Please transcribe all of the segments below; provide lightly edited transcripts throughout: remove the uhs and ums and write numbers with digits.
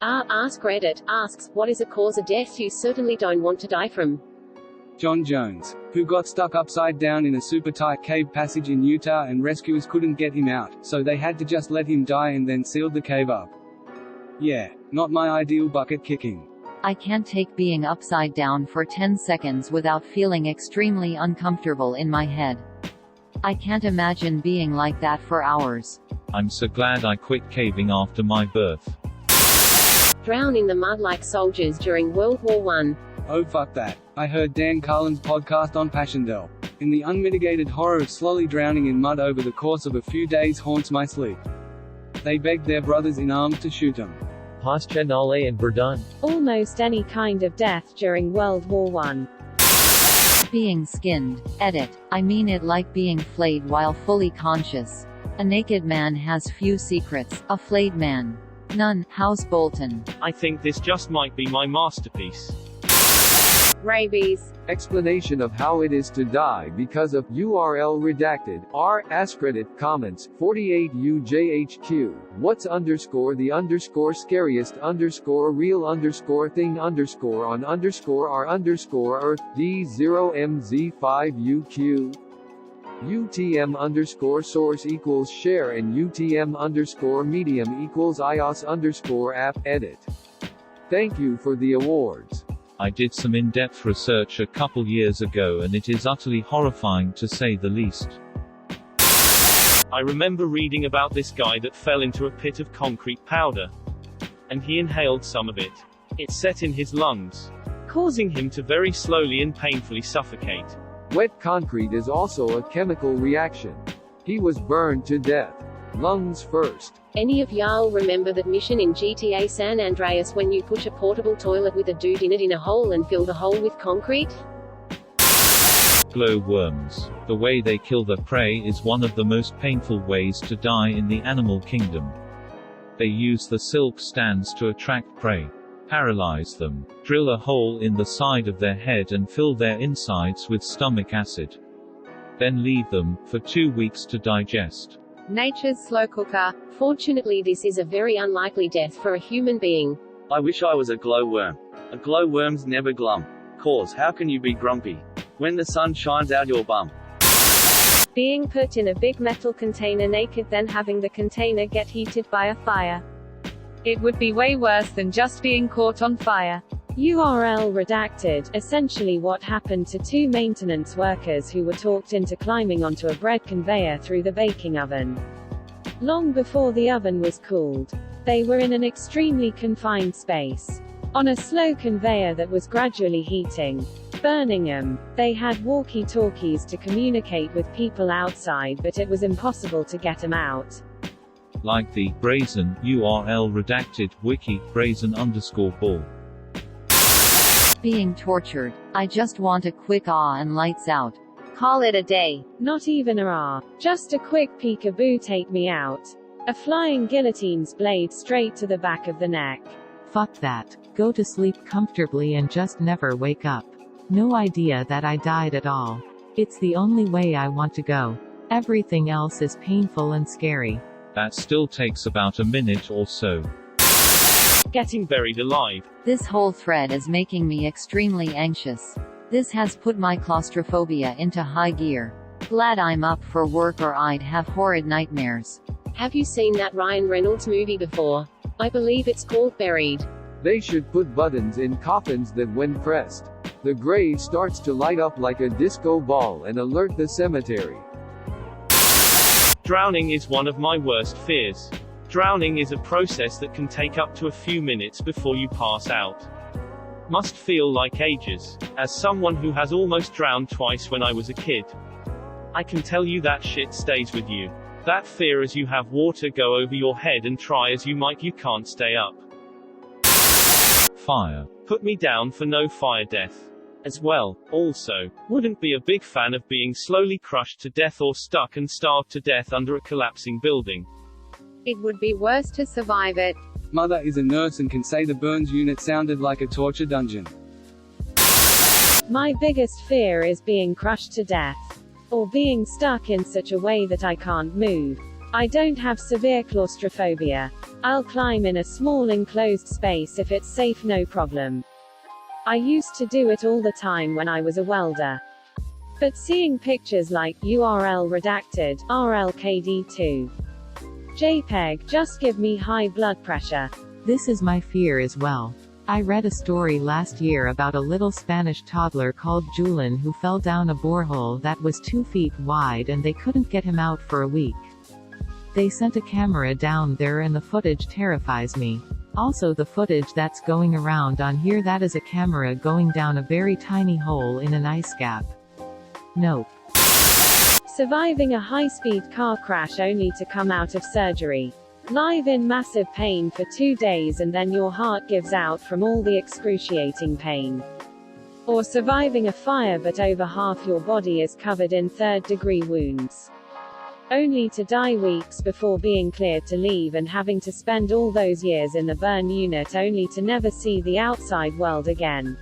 Askreddit Asks, what is a cause of death you certainly don't want to die from? John Jones, who got stuck upside down in a super tight cave passage in Utah and rescuers couldn't get him out, so they had to just let him die and then sealed the cave up. Yeah, not my ideal bucket kicking. I can't take being upside down for 10 seconds without feeling extremely uncomfortable in my head. I can't imagine being like that for hours. I'm so glad I quit caving after my birth. Drown in the mud like soldiers during World War I. Oh fuck that. I heard Dan Carlin's podcast on Passchendaele. In the unmitigated horror of slowly drowning in mud over the course of a few days haunts my sleep. They begged their brothers in arms to shoot them. Passchendaele and Verdun. Almost any kind of death during World War I. Being skinned. Edit. I mean it like being flayed while fully conscious. A naked man has few secrets, a flayed man. None. House Bolton. I think this just might be my masterpiece. Rabies. Explanation of how it is to die because of URL redacted. Askreddit comments 48 UJHQ. What's underscore the underscore scariest underscore real underscore thing underscore on underscore r underscore earth D0MZ5UQ. UTM underscore source equals share and UTM underscore medium equals iOS underscore app edit. Thank you for the awards. I did some in-depth research a couple years ago and it is utterly horrifying to say the least. I remember reading about this guy that fell into a pit of concrete powder. And he inhaled some of it. It set in his lungs, causing him to very slowly and painfully suffocate. Wet concrete is also a chemical reaction. He was burned to death. Lungs first. Any of y'all remember that mission in GTA San Andreas when you push a portable toilet with a dude in it in a hole and fill the hole with concrete? Glowworms. The way they kill their prey is one of the most painful ways to die in the animal kingdom. They use the silk stands to attract prey, paralyze them, drill a hole in the side of their head and fill their insides with stomach acid. Then leave them, for 2 weeks to digest. Nature's slow cooker. Fortunately this is a very unlikely death for a human being. I wish I was a glowworm. A glowworm's never glum. Cause how can you be grumpy when the sun shines out your bum? Being put in a big metal container naked then having the container get heated by a fire. It would be way worse than just being caught on fire. URL redacted. Essentially what happened to two maintenance workers who were talked into climbing onto a bread conveyor through the baking oven. Long before the oven was cooled. They were in an extremely confined space. On a slow conveyor that was gradually heating. Burning them. They had walkie-talkies to communicate with people outside but it was impossible to get them out. Like the brazen URL redacted wiki brazen_ball. Being tortured. I just want a quick ah and lights out. Call it a day. Not even a ah. Just a quick peekaboo take me out. A flying guillotine's blade straight to the back of the neck. Fuck that. Go to sleep comfortably and just never wake up. No idea that I died at all. It's the only way I want to go. Everything else is painful and scary. That still takes about a minute or so. Getting buried alive. This whole thread is making me extremely anxious. This has put my claustrophobia into high gear. Glad I'm up for work or I'd have horrid nightmares. Have you seen that Ryan Reynolds movie before? I believe it's called Buried. They should put buttons in coffins that when pressed, the grave starts to light up like a disco ball and alert the cemetery. Drowning is one of my worst fears. Drowning is a process that can take up to a few minutes before you pass out. Must feel like ages. As someone who has almost drowned twice when I was a kid, I can tell you that shit stays with you. That fear as you have water go over your head and try as you might you can't stay up. Fire. Put me down for no fire death. As well. Also, wouldn't be a big fan of being slowly crushed to death or stuck and starved to death under a collapsing building. It would be worse to survive it. Mother is a nurse and can say the burns unit sounded like a torture dungeon. My biggest fear is being crushed to death. Or being stuck in such a way that I can't move. I don't have severe claustrophobia. I'll climb in a small enclosed space if it's safe, no problem. I used to do it all the time when I was a welder. But seeing pictures like URL redacted, RLKD2, JPEG just give me high blood pressure. This is my fear as well. I read a story last year about a little Spanish toddler called Julian who fell down a borehole that was 2 feet wide and they couldn't get him out for a week. They sent a camera down there and the footage terrifies me. Also the footage that's going around on here, that is a camera going down a very tiny hole in an ice cap. Nope. Surviving a high-speed car crash only to come out of surgery. Live in massive pain for 2 days and then your heart gives out from all the excruciating pain. Or surviving a fire but over half your body is covered in third-degree wounds. Only to die weeks before being cleared to leave and having to spend all those years in the burn unit only to never see the outside world again.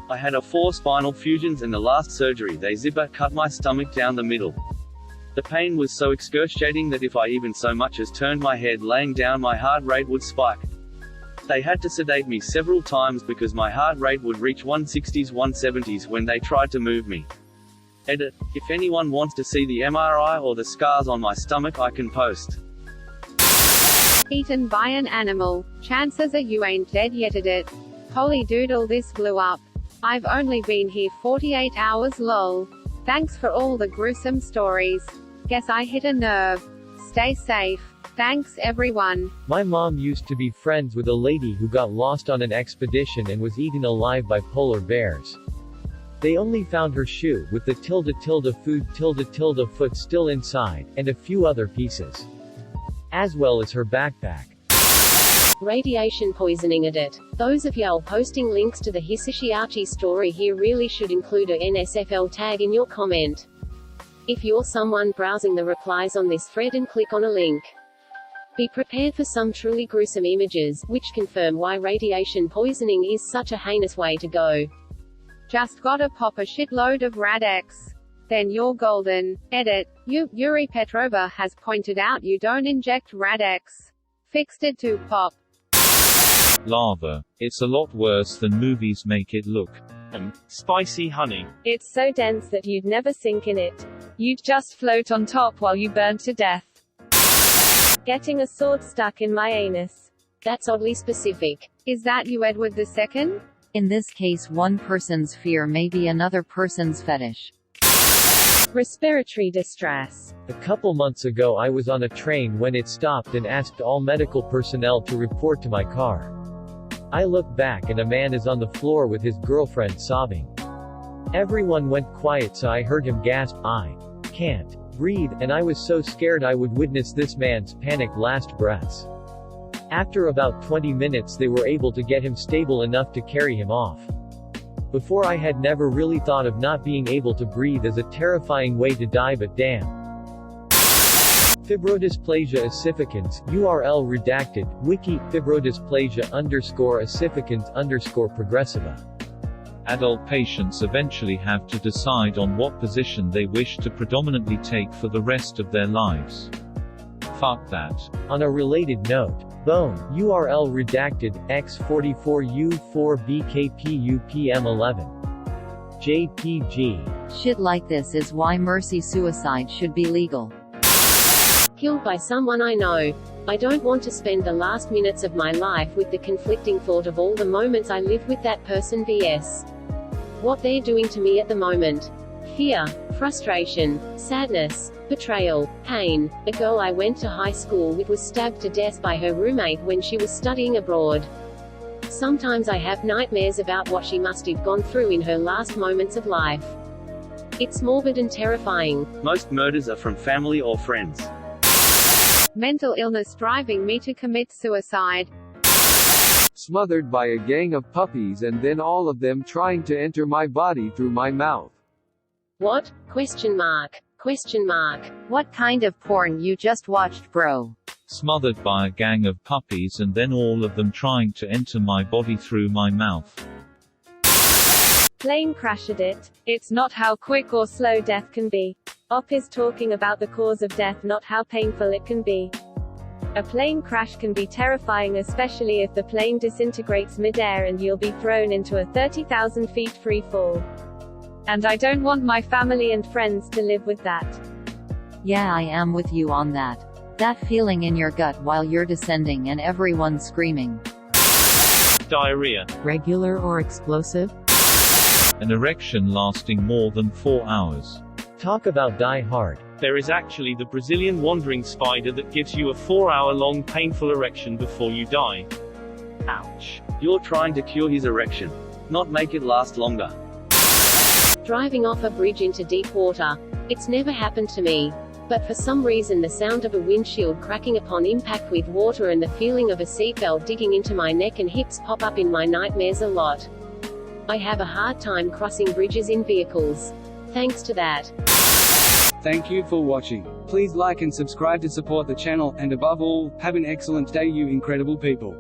I had 4 spinal fusions and the last surgery they zipper cut my stomach down the middle. The pain was so excruciating that if I even so much as turned my head laying down my heart rate would spike. They had to sedate me several times because my heart rate would reach 160s 170s when they tried to move me. Edit. If anyone wants to see the MRI or the scars on my stomach I can post. Eaten by an animal. Chances are you ain't dead yet. Edit. Holy doodle, this blew up. I've only been here 48 hours lol. Thanks for all the gruesome stories. Guess I hit a nerve. Stay safe. Thanks everyone. My mom used to be friends with a lady who got lost on an expedition and was eaten alive by polar bears. They only found her shoe with the food foot still inside, and a few other pieces. As well as her backpack. Radiation poisoning. Edit. Those of y'all posting links to the Hisashiachi story here really should include a NSFL tag in your comment. If you're someone browsing the replies on this thread and click on a link. Be prepared for some truly gruesome images, which confirm why radiation poisoning is such a heinous way to go. Just gotta pop a shitload of Rad-X. Then you're golden. Edit. Yuri Petrova has pointed out you don't inject Rad-X. Fixed it to pop. Lava. It's a lot worse than movies make it look. Spicy honey. It's so dense that you'd never sink in it. You'd just float on top while you burn to death. Getting a sword stuck in my anus. That's oddly specific. Is that you, Edward II? In this case, one person's fear may be another person's fetish. Respiratory distress. A couple months ago I was on a train when it stopped and asked all medical personnel to report to my car. I look back and a man is on the floor with his girlfriend sobbing. Everyone went quiet so I heard him gasp, "I can't breathe," and I was so scared I would witness this man's panicked last breaths. After about 20 minutes they were able to get him stable enough to carry him off. Before I had never really thought of not being able to breathe as a terrifying way to die, but damn. Fibrodysplasia ossificans, URL redacted, wiki, fibrodysplasia_ossificans_progressiva. Adult patients eventually have to decide on what position they wish to predominantly take for the rest of their lives. Fuck that. On a related note, bone, URL redacted, X44U4BKPUPM11. JPG. Shit like this is why mercy suicide should be legal. Killed by someone I know. I don't want to spend the last minutes of my life with the conflicting thought of all the moments I lived with that person vs. what they're doing to me at the moment. Fear, frustration, sadness, betrayal, pain. A girl I went to high school with was stabbed to death by her roommate when she was studying abroad. Sometimes I have nightmares about what she must have gone through in her last moments of life. It's morbid and terrifying. Most murders are from family or friends. Mental illness driving me to commit suicide. Smothered by a gang of puppies and then all of them trying to enter my body through my mouth. What? Question mark. Question mark. What kind of porn you just watched, bro? Smothered by a gang of puppies and then all of them trying to enter my body through my mouth. Plane crashed it. It's not how quick or slow death can be. Op is talking about the cause of death, not how painful it can be. A plane crash can be terrifying, especially if the plane disintegrates mid-air and you'll be thrown into a 30,000 feet free fall. And I don't want my family and friends to live with that. Yeah, I am with you on that. That feeling in your gut while you're descending and everyone screaming. Diarrhea. Regular or explosive? An erection lasting more than 4 hours. Talk about die hard. There is actually the Brazilian wandering spider that gives you a 4-hour-long painful erection before you die. Ouch. You're trying to cure his erection, not make it last longer. Driving off a bridge into deep water. It's never happened to me. But for some reason the sound of a windshield cracking upon impact with water and the feeling of a seatbelt digging into my neck and hips pop up in my nightmares a lot. I have a hard time crossing bridges in vehicles. Thanks to that. Thank you for watching. Please like and subscribe to support the channel, and above all, have an excellent day, you incredible people.